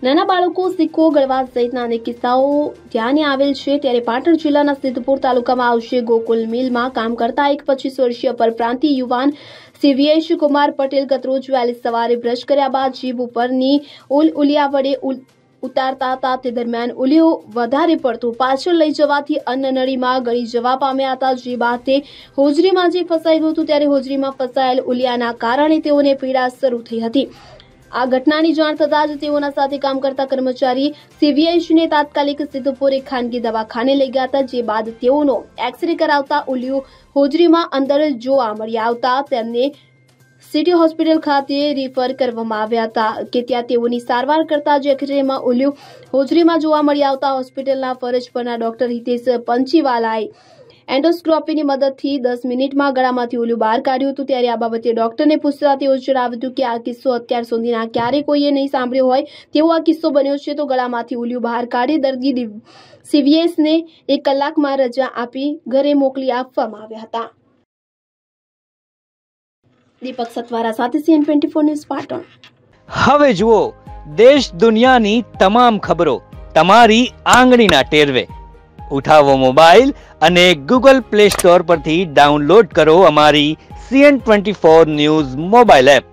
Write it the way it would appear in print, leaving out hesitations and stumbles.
નાના બાળકો સિક્કો ગળવા સહિતના અનેક કિસ્સાઓ ધ્યાને આવેલ છે। ત્યારે પાટણ જિલ્લાના સિદ્ધપુર તાલુકામાં આવશે ગોકુલ મિલમાં કામ કરતા એક 25 વર્ષીય પરપ્રાંતીય યુવાન સિવ્યેશ કુમાર પટેલ ગતરોજ વહેલી સવારે બ્રશ કર્યા બાદ જીભ ઉપરની ઉલિયા વડે ઉતારતા હતા। તે દરમિયાન ઉલિયો વધારે પડતું પાછળ લઈ જવાથી અન્નનળીમાં ગળી જવા પામ્યા હતા। જે બાદ તે હોજરીમાં ફસાઈ ગયું હતું। ત્યારે હોજરીમાં ફસાયેલ ઉલિયાના કારણે તેઓને પીડા શરૂ થઈ હતી। આ ઘટનાની જાણ થતાં જ તેઓના સાથે કામ કરતા કર્મચારી સિવ્યેશને તાત્કાલિક સિદ્ધપુર એક ખાનગી દવાખાને લઈ ગયા હતા। જે બાદ તેઓનો એક્સરે કરાવતા ઉલિયો હોજરીમાં અંદર જોવા મળી આવતા તેમને સિટી હોસ્પિટલ ખાતે રિફર કરવામાં આવ્યા હતા કે ત્યાં તેઓની સારવાર કરતા જ એક્સરેમાં ઉલિયો હોજરીમાં જોવા મળી આવતા હોસ્પિટલના ફરજ પરના ડોક્ટર હિતેશ પંચીવાલાએ એન્ડોસ્કોપીની મદદથી 10 મિનિટમાં ગળામાંથી ઉલિયું બહાર કાઢ્યું હતું। ત્યારે આ બાબતે ડોક્ટરને પૂછતા તેઓ જણાવ્યું હતું કે આ કિસ્સો અત્યાર સુધીના ક્યારે કોઈએ નહીં સાંભળ્યો હોય તેવો આ કિસ્સો બન્યો છે। તો ગળામાંથી ઉલિયું બહાર કાઢી દર્દી સિવ્યેશને 1 કલાકમાં રજા આપી ઘરે મોકલી આપવામાં આવ્યા હતા। દીપક સતવારા સાથે CN24 ન્યૂઝ પાટણ। હવે જુઓ દેશ દુનિયાની તમામ ખબરો તમારી આંગળીના ટેરવે। ઉઠાવો મોબાઈલ અને ગૂગલ પ્લે સ્ટોર પરથી ડાઉનલોડ કરો અમારી CN24 ન્યૂઝ મોબાઈલ એપ।